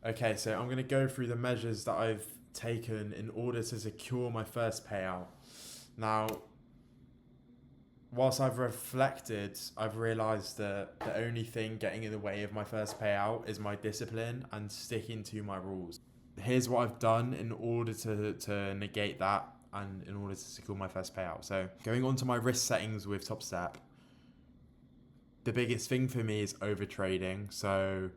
Okay, so I'm going to go through the measures that I've taken in order to secure my first payout. Now, whilst I've reflected, I've realized that the only thing getting in the way of my first payout is my discipline and sticking to my rules. Here's what I've done in order to negate that and in order to secure my first payout. So, going on to my risk settings with Top Step, the biggest thing for me is over trading. So,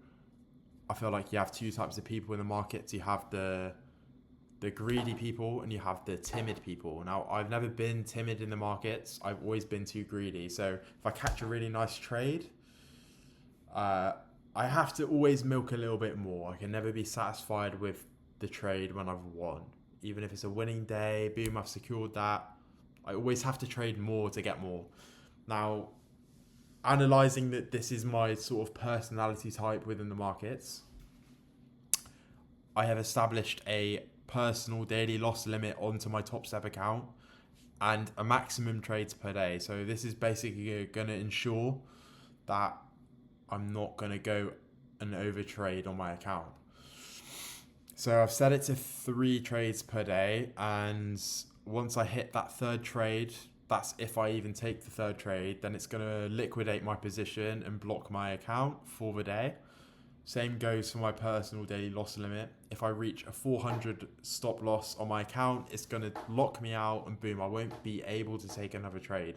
I feel like you have two types of people in the markets. You have the greedy people and you have the timid people. Now, I've never been timid in the markets. I've always been too greedy. So if I catch a really nice trade, uh, I have to always milk a little bit more. I can never be satisfied with the trade when I've won. Even if it's a winning day, boom, I've secured that. I always have to trade more to get more. Now, analyzing that this is my sort of personality type within the markets, I have established a personal daily loss limit onto my Top Step account and a maximum trades per day. So this is basically going to ensure that I'm not going to go and overtrade on my account. So I've set it to 3 trades per day, and once I hit that third trade, that's if I even take the third trade, then it's going to liquidate my position and block my account for the day. Same goes for my personal daily loss limit. If I reach a 400 stop loss on my account, it's going to lock me out and boom, I won't be able to take another trade.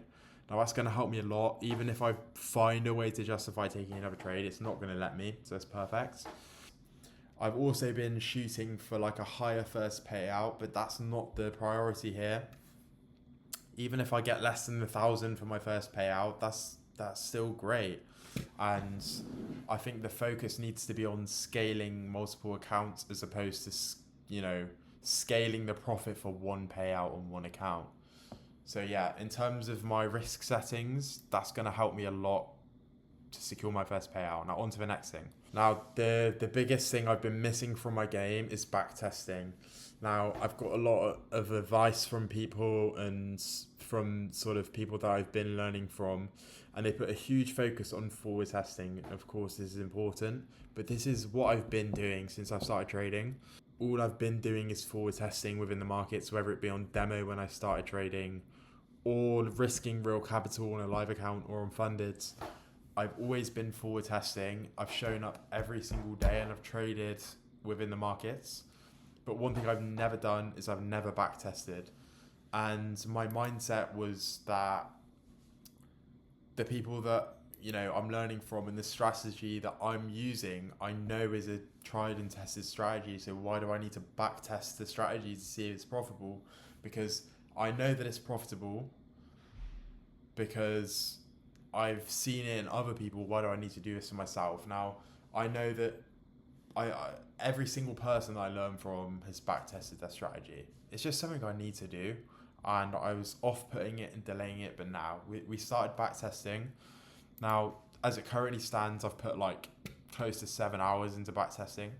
Now that's going to help me a lot. Even if I find a way to justify taking another trade, it's not going to let me. So it's perfect. I've also been shooting for like a higher first payout, but that's not the priority here. Even if I get less than 1,000 for my first payout, that's still great. And I think the focus needs to be on scaling multiple accounts as opposed to, scaling the profit for one payout on one account. So yeah, in terms of my risk settings, that's going to help me a lot to secure my first payout. Now on to the next thing. Now the biggest thing I've been missing from my game is back testing. Now I've got a lot of advice from people and from sort of people that I've been learning from, and they put a huge focus on forward testing. Of course, this is important, but this is what I've been doing since I've started trading. All I've been doing is forward testing within the markets, whether it be on demo when I started trading, or risking real capital on a live account or on funded. I've always been forward testing. I've shown up every single day and I've traded within the markets. But one thing I've never done is I've never back tested. And my mindset was that the people that I'm learning from and the strategy that I'm using, I know is a tried and tested strategy. So why do I need to back test the strategy to see if it's profitable? Because I know that it's profitable because I've seen it in other people. Why do I need to do this for myself? Now, I know that I every single person I learn from has back tested their strategy. It's just something I need to do. And I was off putting it and delaying it, but now we started back testing. Now, as it currently stands, I've put like close to 7 hours into back testing.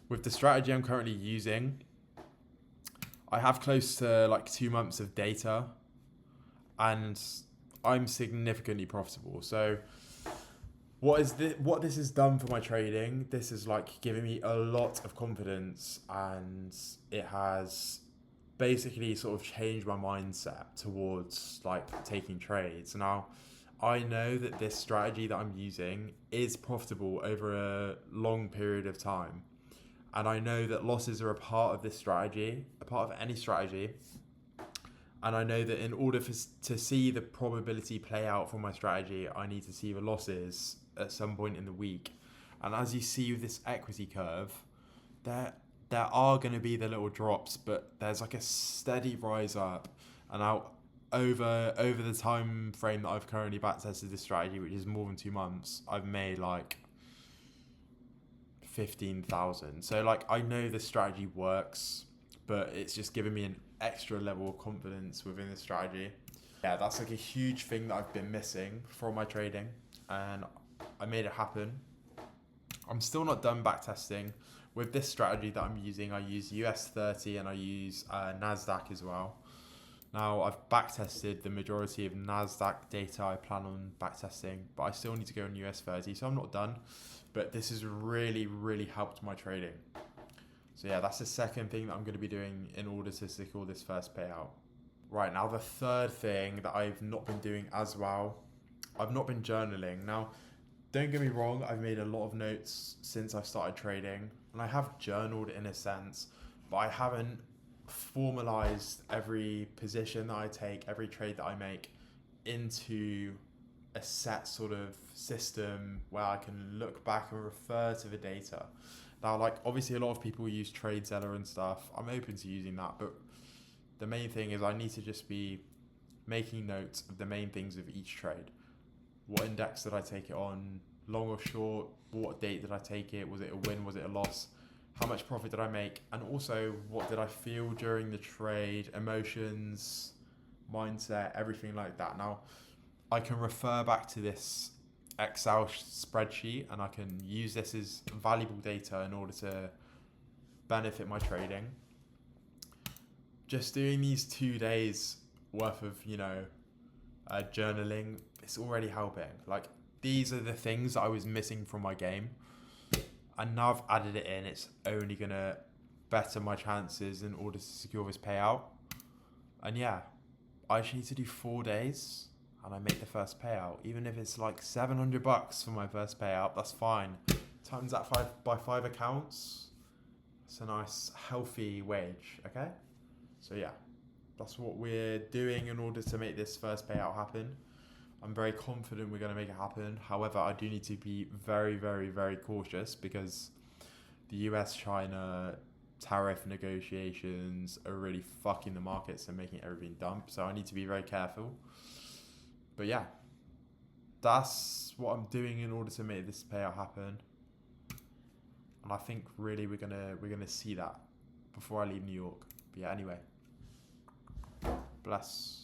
With the strategy I'm currently using, I have close to like 2 months of data and I'm significantly profitable. So what this has done for my trading, this is like giving me a lot of confidence, and it has basically sort of changed my mindset towards like taking trades. Now, I know that this strategy that I'm using is profitable over a long period of time. And I know that losses are a part of this strategy, a part of any strategy. And I know that in order to see the probability play out for my strategy, I need to see the losses at some point in the week. And as you see with this equity curve, there are going to be the little drops, but there's like a steady rise up. And now over the time frame that I've currently backtested this strategy, which is more than 2 months, I've made like 15,000. So like I know this strategy works, but it's just given me an extra level of confidence within the strategy. Yeah, that's like a huge thing that I've been missing from my trading, and I made it happen. I'm still not done backtesting. With this strategy that I'm using, I use US 30 and I use NASDAQ as well. Now, I've backtested the majority of NASDAQ data I plan on backtesting, but I still need to go on US 30, so I'm not done. But this has really, really helped my trading. So yeah, that's the second thing that I'm going to be doing in order to secure this first payout. Right, now the third thing that I've not been doing as well, I've not been journaling. Now, don't get me wrong, I've made a lot of notes since I started trading, and I have journaled in a sense, but I haven't formalized every position that I take, every trade that I make into a set sort of system where I can look back and refer to the data. Now, like, obviously a lot of people use TradeZella and stuff. I'm open to using that, but the main thing is I need to just be making notes of the main things of each trade. What index did I take it on? Long or short? What date did I take it? Was it a win? Was it a loss? How much profit did I make? And also, what did I feel during the trade? Emotions, mindset, everything like that. Now, I can refer back to this Excel spreadsheet and I can use this as valuable data in order to benefit my trading. Just doing these 2 days worth of, journaling, it's already helping. Like, these are the things that I was missing from my game. And now I've added it in, it's only going to better my chances in order to secure this payout. And yeah, I just need to do 4 days and I make the first payout. Even if it's like $700 for my first payout, that's fine. Times that by 5 accounts, it's a nice healthy wage, okay? So yeah, that's what we're doing in order to make this first payout happen. I'm very confident we're going to make it happen. However, I do need to be very, very, very cautious because the US-China tariff negotiations are really fucking the markets and making everything dump. So I need to be very careful. But yeah, that's what I'm doing in order to make this payout happen. And I think really we're gonna see that before I leave New York. But yeah, anyway, bless.